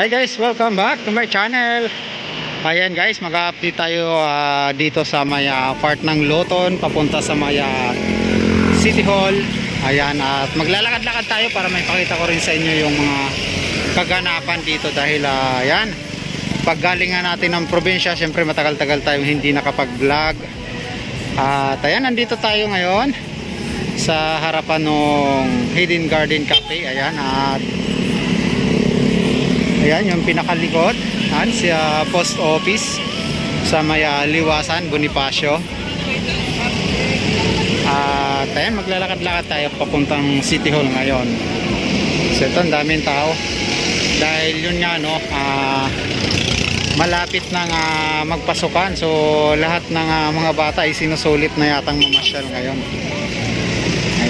Hi guys, welcome back to my channel. Ayan guys, mag-update tayo dito sa may part ng Loton papunta sa may City Hall. Ayan, at maglalakad-lakad tayo para may pakita ko rin sa inyo yung mga kaganapan dito dahil ayan, paggalingan natin ng probinsya, syempre matagal-tagal tayong hindi nakapag-vlog. At ayan, nandito tayo ngayon sa harapan ng Hidden Garden Cafe. Ayan, at ayan yung pinakalikod, sa post office sa may Liwasan, Bonifacio. At ayan, maglalakad-lakad tayo papuntang City Hall ngayon. So ito, ang daming tao dahil yun nga no, malapit nang magpasukan. So lahat ng mga bata ay sinusulit na yatang mamasyal ngayon.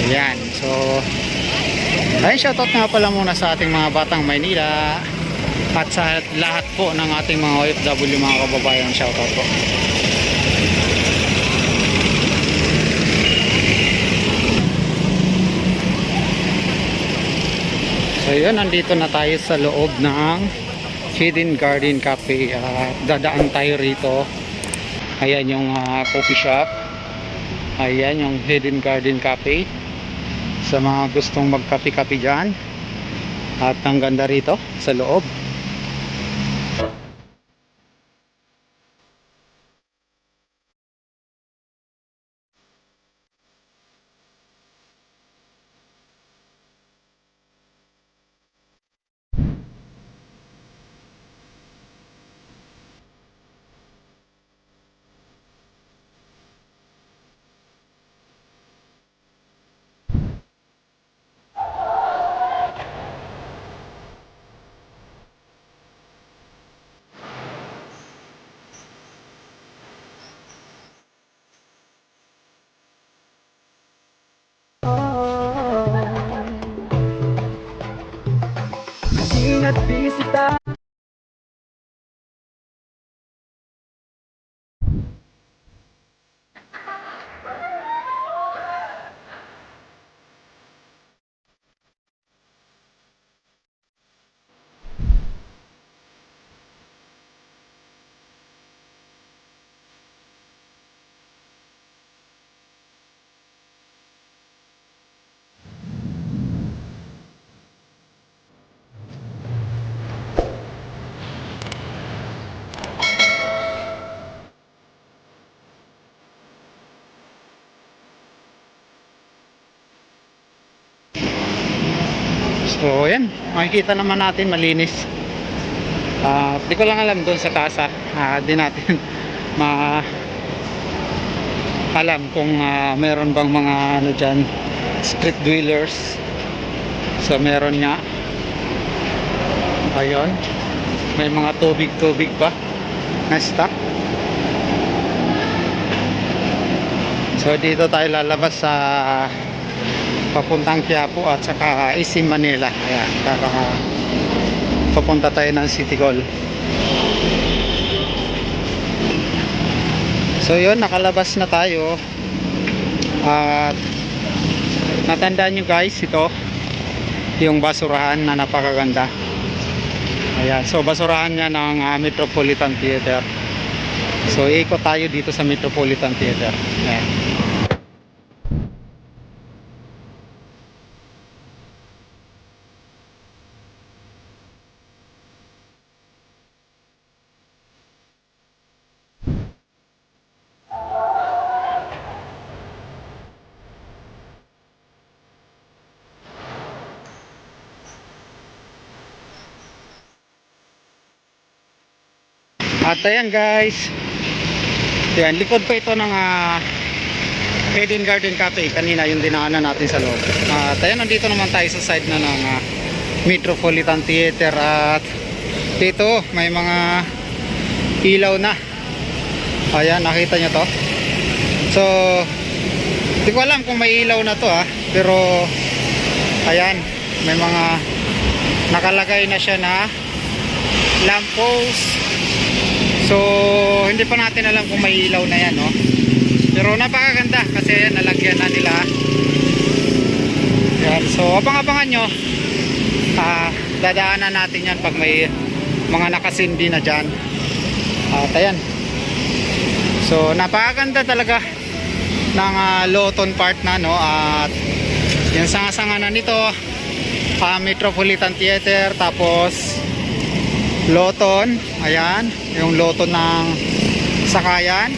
Ayan, so ayun, shoutout nga pala muna sa ating mga batang Maynila at sa lahat po ng ating mga OFW, mga kababayan, shoutout po. So yun, nandito na tayo sa loob ng Hidden Garden Cafe. Dadaan tayo rito. Ayan yung coffee shop. Ayan yung Hidden Garden Cafe, sa mga gustong magkape-kape dyan. At ang ganda rito sa loob. At bisita. So yan, makikita naman natin malinis. Di ko lang alam doon sa taas, di natin alam kung meron bang mga ano dyan, street dwellers. So meron nga. Ayun, may mga tubig pa na stock. So dito tayo lalabas sa papuntang Quiapo at saka SM Manila. Ayan, papunta tayo ng City Hall. So yun, nakalabas na tayo. At natandaan nyo guys, ito yung basurahan na napakaganda. Ayan, so basurahan nya ng Metropolitan Theater. So ikot tayo dito sa Metropolitan Theater. Ayan. At ayan guys, ayan, likod pa ito ng Hidden Garden Cafe. Kanina yung dinaanan natin sa loob. At ayan, nandito naman tayo sa side na ng Metropolitan Theater. At dito may mga ilaw na. Ayan, nakita nyo to. So hindi ko alam kung may ilaw na to pero ayan, may mga nakalagay na siya na lamppost. So hindi pa natin alam kung may ilaw na yan, no? Pero napakaganda kasi nalagyan na nila. Yan. So abang-abangan nyo. Dadaanan natin yan pag may mga nakasindi na dyan. At ayan, so napakaganda talaga ng Loton Park na, no? At yung sanga-sanga na nito, Metropolitan Theater, tapos Loton, ayan, yung Loton ng Sakayan,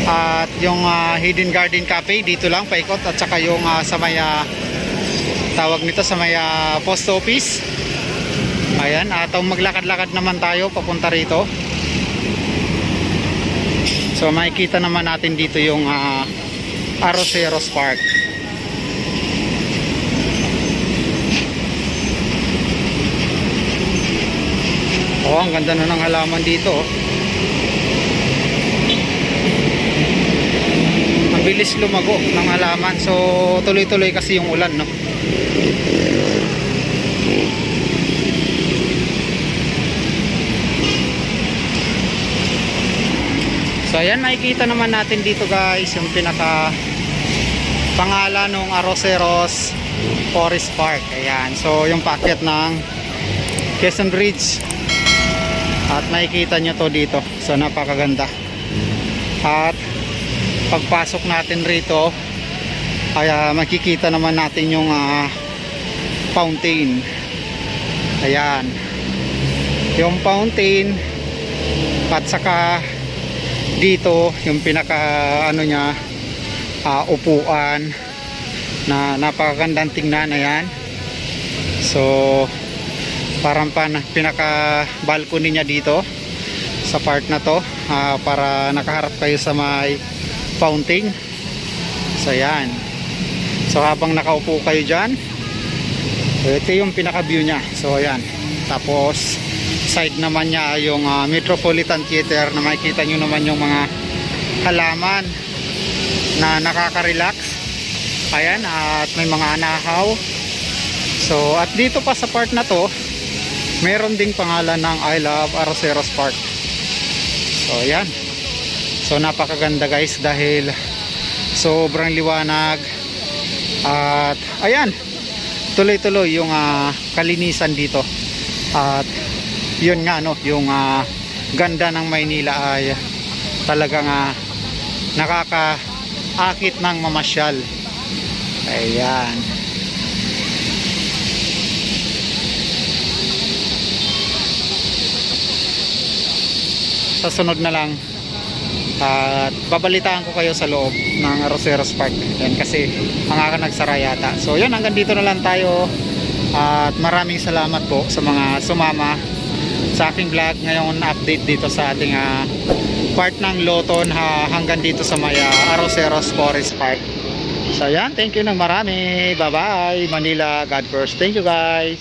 at yung Hidden Garden Cafe dito lang paikot, at saka yung sa may tawag nito sa may post office. Ayan, at maglakad-lakad naman tayo papunta rito. So makikita naman natin dito yung Arroceros Park. Oh, ang ganda na ng halaman dito. Ang bilis lumago ng halaman. So tuloy-tuloy kasi yung ulan, no? So ayan, makikita naman natin dito guys yung pinaka pangalan ng Arroceros Forest Park. Ayan, so yung paakyat ng Quezon Bridge, at makikita nyo to dito. So napakaganda. At pagpasok natin rito ay makikita naman natin yung fountain. Ayan, yung fountain, at saka dito yung pinaka ano niya, upuan na napakagandang tingnan. Ayan, so parang pinaka balcony niya dito sa part na to, para nakaharap kayo sa may fountain. So ayan, so habang nakaupo kayo dyan, ito yung pinaka view nya. So ayan, tapos side naman niya yung Metropolitan Theater, na makikita nyo naman yung mga halaman na nakaka-relax. Ayan, at may mga anahaw. So at dito pa sa part na to, meron ding pangalan ng I Love Arroceros Park. So ayan, so napakaganda guys, dahil sobrang liwanag. At ayan, tuloy-tuloy yung kalinisan dito. At yun nga, no, yung ganda ng Maynila ay talagang nakakaakit ng mamasyal. Ayan. Sa sunod na lang, at babalitaan ko kayo sa loob ng Arroceros Park. Yan, kasi ang nagsara yata. So yun, hanggang dito na lang tayo. At maraming salamat po sa mga sumama sa aking vlog ngayong update dito sa ating part ng Loton hanggang dito sa may Arroceros Forest Park. So yan, thank you ng marami. Bye bye Manila, God first. Thank you guys.